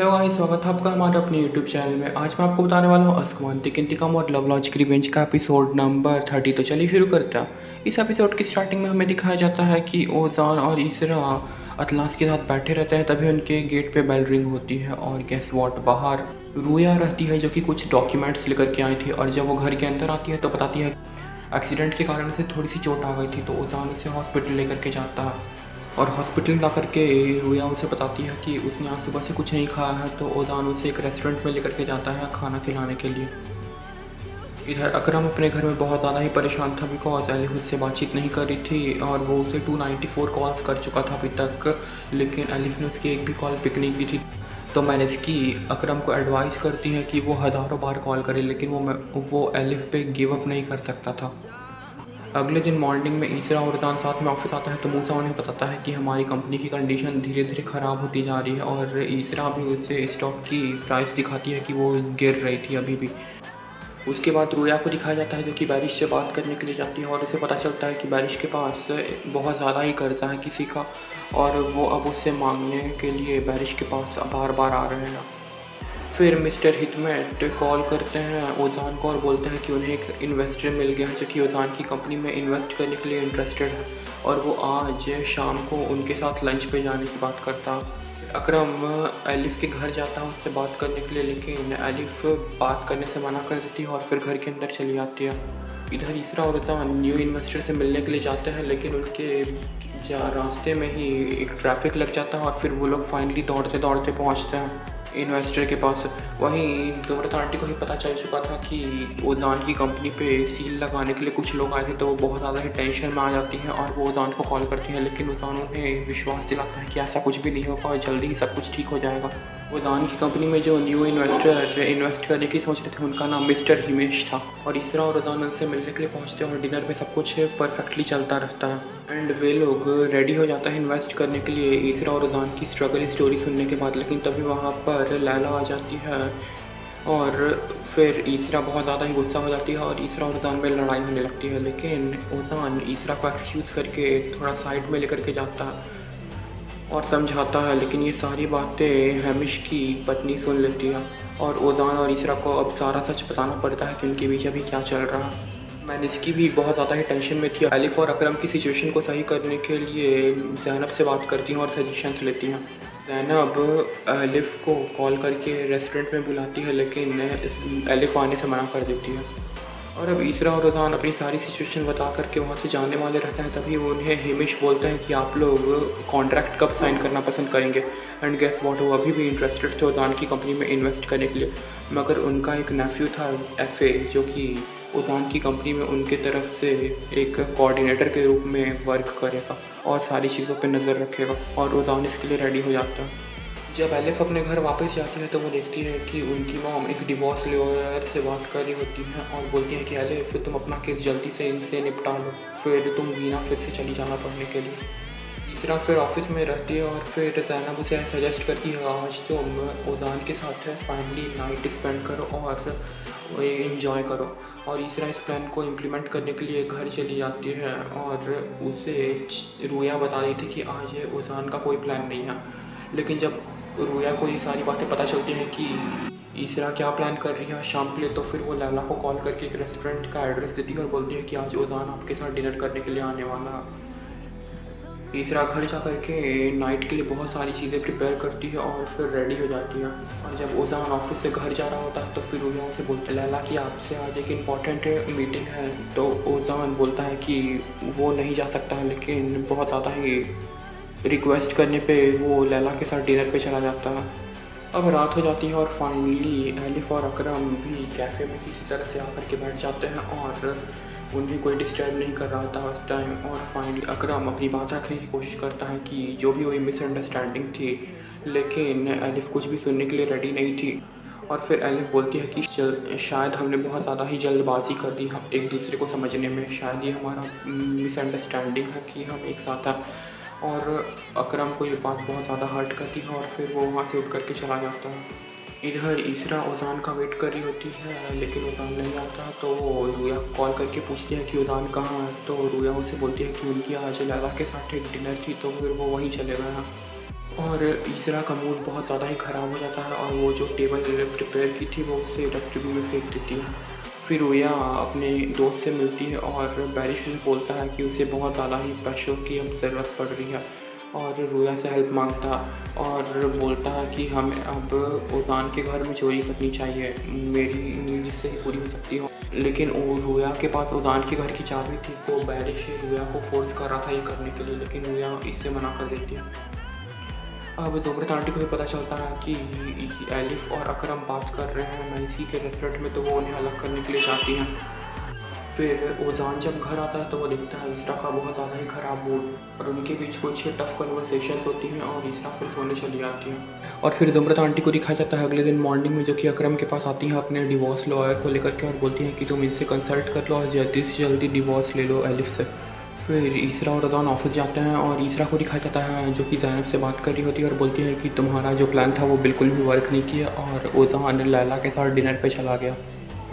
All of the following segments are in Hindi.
हेलो गाइस, स्वागत है आपका हमारे अपने यूट्यूब चैनल में। आज मैं आपको बताने वाला हूँ अस्कमांतिक इंतकाम और लव लॉजिक रिवेंज का एपिसोड नंबर 30। तो चलिए शुरू करते हैं। इस एपिसोड की स्टार्टिंग में हमें दिखाया जाता है कि ओजान और इसरा अतलास के साथ बैठे रहते हैं। तभी उनके गेट पे बेल रिंग होती है और गेस वॉट, बाहर रूया रहती है जो कि कुछ डॉक्यूमेंट्स लेकर के आई थी। और जब वो घर के अंदर आती है तो बताती है एक्सीडेंट के कारण उसे थोड़ी सी चोट आ गई थी। तो ओजान उसे हॉस्पिटल लेकर के जाता है और हॉस्पिटल ला करके रूया उसे बताती है कि उसने आज सुबह से कुछ नहीं खाया है। तो ओजान उसे एक रेस्टोरेंट में लेकर के जाता है खाना खिलाने के लिए। इधर अकरम अपने घर में बहुत ज़्यादा ही परेशान था बिकॉज एलिफ उससे बातचीत नहीं कर रही थी और वो उसे 294 कॉल्स कर चुका था अभी तक, लेकिन एलिफ ने उसकी एक भी कॉल पिक नहीं की थी। तो मैनेस्की अकरम को एडवाइस करती है कि वो हज़ारों बार कॉल करे, लेकिन वो एलिफ पे गिव अप नहीं कर सकता था। अगले दिन मॉर्निंग में ईसरा और रज़ान साथ में ऑफिस आता है तो मूसा उन्हें बताता है कि हमारी कंपनी की कंडीशन धीरे धीरे ख़राब होती जा रही है। और ईसरा भी उसे स्टॉक की प्राइस दिखाती है कि वो गिर रही थी अभी भी। उसके बाद रूया को दिखाया जाता है जो कि बैरिश से बात करने के लिए जाती है और उसे पता चलता है कि बैरिश के पास बहुत ज़्यादा ही कर्जा है किसी का और वो अब उससे मांगने के लिए बैरिश के पास बार बार आ रहे हैं। फिर मिस्टर हिकमत कॉल करते हैं ओजान को और बोलते हैं कि उन्हें एक इन्वेस्टर मिल गया है जो कि ओजान की कंपनी में इन्वेस्ट करने के लिए इंटरेस्टेड है और वो आज शाम को उनके साथ लंच पे जाने की बात करता। अकरम एलिफ के घर जाता है उससे बात करने के लिए, लेकिन एलिफ बात करने से मना कर देती है और फिर घर के अंदर चली जाती है। इधर ईसरा और ओजान न्यू इन्वेस्टर से मिलने के लिए जाते हैं, लेकिन उनके रास्ते में ही एक ट्रैफिक लग जाता है और फिर वो लोग फाइनली दौड़ते दौड़ते पहुँचते हैं इन्वेस्टर के पास। वहीं ज़ुमरत आंटी को ही पता चल चुका था कि ओजान की कंपनी पे सील लगाने के लिए कुछ लोग आए थे, तो वो बहुत ज़्यादा ही टेंशन में आ जाती हैं और वो ओजान को कॉल करती हैं, लेकिन ओजान उन्हें विश्वास दिलाता है कि ऐसा कुछ भी नहीं होगा और जल्दी ही सब कुछ ठीक हो जाएगा। ओजान की कंपनी में जो न्यू इन्वेस्टर इन्वेस्ट करने की सोच रहे थे उनका नाम मिस्टर हिमेश था और ईसरा और ओजान उनसे मिलने के लिए पहुँचते हैं और डिनर में सब कुछ परफेक्टली चलता रहता है एंड वे लोग रेडी हो जाता है इन्वेस्ट करने के लिए ईसरा और ओजान की स्ट्रगल स्टोरी सुनने के बाद। लेकिन तभी वहाँ पर लैला आ जाती है और फिर ईसरा बहुत ज़्यादा ही गुस्सा हो जाती है और ईसरा और ओजान में लड़ाई होने लगती है, लेकिन ओजान ईसरा को एक्सक्यूज़ करके थोड़ा साइड में लेकर के जाता है और समझाता है, लेकिन ये सारी बातें हैमिश की पत्नी सुन लेती है और ओजान और ईसरा को अब सारा सच बताना पड़ता है कि उनके बीच अभी क्या चल रहा है। मैनिस्की भी बहुत ज़्यादा ही टेंशन में थी। एलिफ और अकरम की सिचुएशन को सही करने के लिए ज़ैनब से बात करती हैं और सजेशंस लेती हैं। ज़ैनब एलिफ को कॉल करके रेस्टोरेंट में बुलाती है, लेकिन एलिफ आने से मना कर देती है और अब ईसरा और ओजान अपनी सारी सिचुएशन बता करके वहाँ से जाने वाले रहते हैं। तभी उन्हें हिमिश बोलते हैं कि आप लोग कॉन्ट्रैक्ट कब साइन करना पसंद करेंगे एंड गेस व्हाट, वो अभी भी इंटरेस्टेड थे ओजान की कंपनी में इन्वेस्ट करने के लिए, मगर उनका एक नेफ्यू था एफए जो कि ओजान की कंपनी में उनके तरफ से एक कोऑर्डिनेटर के रूप में वर्क करेगा और सारी चीज़ों पे नज़र रखेगा और ओजान इसके लिए रेडी हो जाता है। जब एलिफ अपने घर वापस जाती है तो वो देखती है कि उनकी मॉम एक डिवोर्स लॉयर से बात कर रही होती है और बोलती है कि एलिफ तुम अपना केस जल्दी से इनसे निपटा लो, फिर तुम वीना फिर से चली जाना पढ़ने के लिए। तीसरा फिर ऑफिस में रहती है और फिर ज़ैनब उसे सजेस्ट करती है आज तुम ओजान के साथ फाइनली नाइट स्पेंड करो और इन्जॉय करो। और ईसरा इस प्लान को इम्प्लीमेंट करने के लिए घर चली जाती है और उसे रूया बता रही थी कि आज ओजान का कोई प्लान नहीं है, लेकिन जब रूया को ये सारी बातें पता चलती हैं कि ईसरा क्या प्लान कर रही है शाम के लिए, तो फिर वो लैला को कॉल करके एक रेस्टोरेंट का एड्रेस देती है और बोलती है कि आज ओजान आपके साथ डिनर करने के लिए आने वाला है। ईसरा घर जा कर के नाइट के लिए बहुत सारी चीज़ें प्रिपेयर करती है और फिर रेडी हो जाती है और जब ओजान ऑफिस से घर जा रहा होता है तो फिर रूया उसे बोलती है लैला कि आपसे आज एक इम्पॉर्टेंट मीटिंग है। तो ओजान बोलता है कि वो नहीं जा सकता है, लेकिन बहुत ज़्यादा ही रिक्वेस्ट करने पे वो लैला के साथ डिनर पे चला जाता है। अब रात हो जाती है और फाइनली एलिफ और अकरम भी कैफ़े में किसी तरह से आकर के बैठ जाते हैं और उन्हें कोई डिस्टर्ब नहीं कर रहा था उस टाइम। और फाइनली अकरम अपनी बात रखने की कोशिश करता है कि जो भी वही मिसअंडरस्टैंडिंग थी, लेकिन एलिफ कुछ भी सुनने के लिए रेडी नहीं थी। और फिर एलिफ बोलती है कि शायद हमने बहुत ज़्यादा ही जल्दबाजी कर दी हम एक दूसरे को समझने में, शायद ये हमारा मिसअंडरस्टैंडिंग हो कि हम एक साथ हैं। और अकरम को ये बात बहुत ज़्यादा हर्ट करती है और फिर वो वहाँ से उठ करके चला जाता है। इधर ईसरा ओजान का वेट कर रही होती है, लेकिन ओजान नहीं आता तो रूया कॉल करके पूछती है कि ओजान कहाँ है। तो रूया उसे बोलती है कि उनकी आज लैला के साथ एक डिनर थी तो फिर वो वहीं चले गए हैं। और ईसरा का मूड बहुत ज़्यादा ही ख़राब हो जाता है और वो जो टेबल प्रिपेयर की थी वो उसे डस्टबिन में फेंक देती है। फिर रोया अपने दोस्त से मिलती है और बैरिश से बोलता है कि उसे बहुत ज़्यादा ही पैसों की अब ज़रूरत पड़ रही है और रोया से हेल्प मांगता और बोलता है कि हमें अब ओजान के घर में चोरी करनी चाहिए, मेरी नीड इससे ही पूरी हो सकती है। लेकिन वो रोया के पास ओजान के घर की चाबी थी, तो बैरिश रोया को फोर्स कर रहा था ये करने के लिए, लेकिन रोया इससे मना कर देती है। अब ज़ुमरत आंटी को भी पता चलता है कि एलिफ और अकरम बात कर रहे हैं मैसी के रेस्टोरेंट में, तो वो उन्हें अलग करने के लिए चाहती हैं। फिर ओजान जब घर आता है तो वो देखता है इसरा का बहुत ज़्यादा ही ख़राब मूड और उनके बीच कुछ टफ कन्वर्सेशंस होती हैं और इसरा फिर सोने चली जाती है। और फिर ज़ुमरत आंटी को दिखाया जाता है अगले दिन मॉर्निंग में, जो कि अकरम के पास आती हैं अपने डिवोर्स लॉयर को लेकर के और बोलती हैं कि तुम इनसे कंसल्ट कर लो और जल्दी से जल्दी डिवोर्स ले लो एलिफ से। फिर ईसरा और अज़ान ऑफिस जाते हैं और ईसरा को दिखाया जाता है जो कि ज़ैनब से बात कर रही होती है और बोलती है कि तुम्हारा जो प्लान था वो बिल्कुल भी वर्क नहीं किया और ओज़ान लैला के साथ डिनर पे चला गया।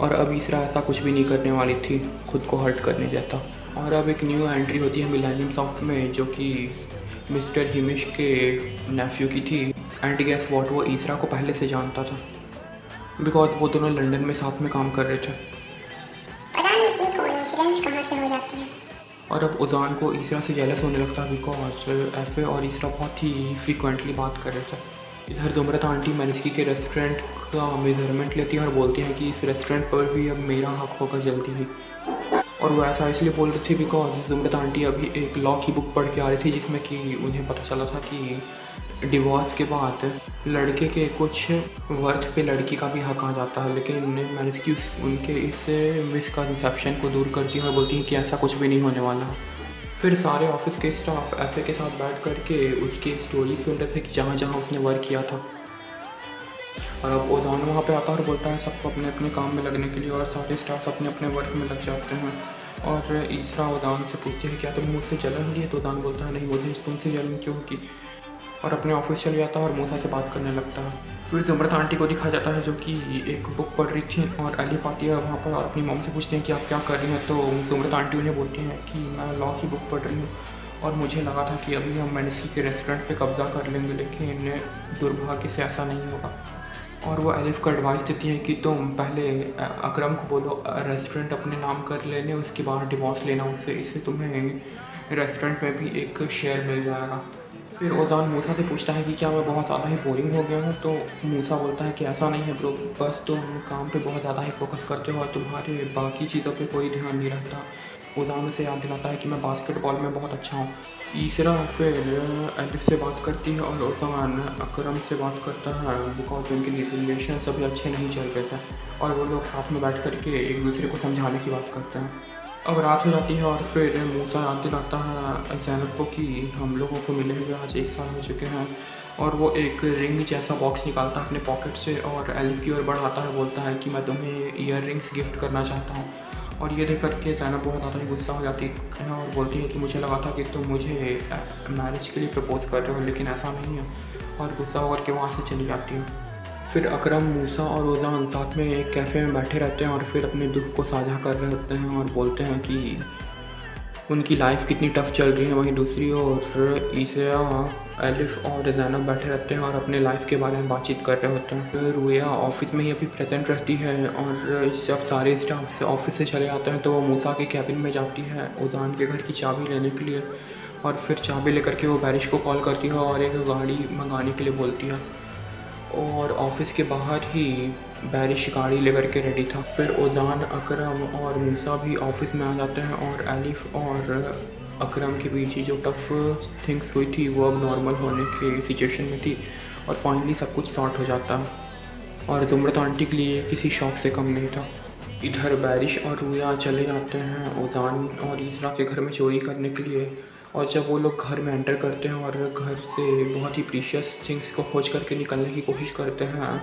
और अब ईसरा ऐसा कुछ भी नहीं करने वाली थी, खुद को हर्ट करने देता। और अब एक न्यू एंट्री होती है मिलेनियम सॉफ्ट में, जो कि मिस्टर हिमिश के नेफ्यू की थी। एंड गेस वॉट, वो ईसरा को पहले से जानता था बिकॉज वो दोनों लंदन में साथ में काम कर रहे थे। पता नहीं इतनी कोइंसिडेंस कहाँ से हो जाती है। और अब ओजान को ईसरा से जेलस होने लगता है बिकॉज एफ़े और ईसरा बहुत ही फ्रीक्वेंटली बात कर रहे थे। इधर ज़ुमरत आंटी मैरिस्की के रेस्टोरेंट का मेजरमेंट लेती है और बोलती हैं कि इस रेस्टोरेंट पर भी अब मेरा हक होगा जल्दी ही। और वो ऐसा इसलिए बोल रही थी बिकॉज ज़ुमरत आंटी अभी एक लॉ की बुक पढ़ के आ रही थी जिसमें कि उन्हें पता चला था कि डिवोर्स के बाद लड़के के कुछ वर्थ पे लड़की का भी हक आ जाता है। लेकिन मैरिस्की उनके इस मिसकंसेप्शन को दूर करती है और बोलती है कि ऐसा कुछ भी नहीं होने वाला। फिर सारे ऑफिस के स्टाफ एफ़ए के साथ बैठ करके उसकी स्टोरी सुन रहे थे कि जहाँ जहाँ उसने वर्क किया था। और अब ओजान वहाँ पे आता है और बोलता है सबको अपने अपने काम में लगने के लिए और सारे स्टाफ अपने अपने वर्क में लग जाते हैं। और ईसरा ओजान से पूछती है क्या तुम मुझसे जलन ली है, तो ओजान बोलता है नहीं, मुझे तुमसे जलन क्यों की, और अपने ऑफिस चले जाता है और मूसा से बात करने लगता है। फिर ज़ुमरत आंटी को दिखाया जाता है जो कि एक बुक पढ़ रही थी और एलिफ आती है वहाँ पर और अपनी मॉम से पूछती हैं कि आप क्या कर रही हैं, तो ज़ुमरत आंटी उन्हें बोलती हैं कि मैं लॉ की बुक पढ़ रही हूँ और मुझे लगा था कि अभी हम मैनिस्की के रेस्टोरेंट पे कब्ज़ा कर लेंगे, लेकिन दुर्भाग्य से ऐसा नहीं होगा। और वो एलिफ को एडवाइस देती है कि तुम पहले अकरम को बोलो रेस्टोरेंट अपने नाम कर लेने, उसके बाद डिवोर्स लेना उससे, इससे तुम्हें रेस्टोरेंट में भी एक शेयर मिल जाएगा। फिर ओजान मूसा से पूछता है कि क्या मैं बहुत ज़्यादा ही बोरिंग हो गया हूँ, तो मूसा बोलता है कि ऐसा नहीं है ब्रो, बस तुम काम पे बहुत ज़्यादा ही फोकस करते हो और तुम्हारे बाकी चीज़ों पे कोई ध्यान नहीं रहता। ओजान उसे याद दिलाता है कि मैं बास्केटबॉल में बहुत अच्छा हूँ। ईसरा फिर एलिफ से बात करती है और ओजान अकरम से बात करता है बिकॉज उनके रिलेशन सभी अच्छे नहीं चल रहे थे और वो लोग साथ में बैठ करके एक दूसरे को समझाने की बात करते हैं। अब रात हो जाती है और फिर मूसा याद दिलाता है ज़ैनब को कि हम लोगों को मिले हुए आज 1 साल हो चुके हैं, और वो एक रिंग जैसा बॉक्स निकालता है अपने पॉकेट से और एलिफ की ओर बढ़ाता है, बोलता है कि मैं तुम्हें ईयर रिंग्स गिफ्ट करना चाहता हूँ। और ये देख करके ज़ैनब बहुत ज़्यादा ही गुस्सा हो जाती है और बोलती है कि मुझे लगा था कि तुम मुझे मैरिज के लिए प्रपोज़ कर रहे हो, लेकिन ऐसा नहीं है, और गुस्सा होकर के वहाँ से चली जाती है। फिर अकरम, मूसा और ओजान साथ में एक कैफ़े में बैठे रहते हैं और फिर अपने दुख को साझा कर रहे होते हैं और बोलते हैं कि उनकी लाइफ कितनी टफ़ चल रही है। वहीं दूसरी ओर ईसरा, एलिफ और ज़ैनब बैठे रहते हैं और अपने लाइफ के बारे में बातचीत कर रहे होते हैं। फिर रुया ऑफिस में ही अभी प्रेजेंट रहती है और जब सारे स्टाफ से ऑफिस से चले जाते हैं तो वो मूसा के कैबिन में जाती है ओजान के घर की चाबी लेने के लिए, और फिर चाबी लेकर के वो बैरिश को कॉल करती है और एक गाड़ी मंगाने के लिए बोलती है। और ऑफिस के बाहर ही बैरिश गाड़ी लेकर के रेडी था। फिर ओजान, अकरम और मूसा भी ऑफिस में आ जाते हैं और एलिफ और अकरम के बीच ही जो टफ़ थिंग्स हुई थी वो अब नॉर्मल होने के सिचुएशन में थी और फाइनली सब कुछ सॉर्ट हो जाता है। और ज़ुमरत आंटी के लिए किसी शौक से कम नहीं था। इधर बैरिश और रुया चले जाते हैं ओजान और ईसरा के घर में चोरी करने के लिए, और जब वो लोग घर में एंटर करते हैं और घर से बहुत ही प्रीशियस थिंग्स को खोज करके निकलने की कोशिश करते हैं,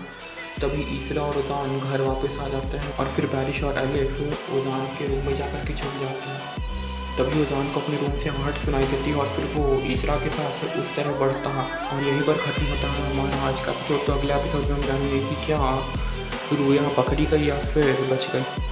तभी ईसरा और ओजान घर वापस आ जाते हैं और फिर बैरिश और एलिफ ओजान के रूम में जाकर के छुप जाते हैं। तभी ओजान को अपने रूम से आहट सुनाई देती है और फिर वो ईसरा के साथ उस तरह बढ़ता है और यहीं पर ख़त्म होता है हमारा आज का एपिसोड। तो अगले एपिसोड में हम जानेंगे कि क्या रुया पकड़ी गई या फिर बच गई।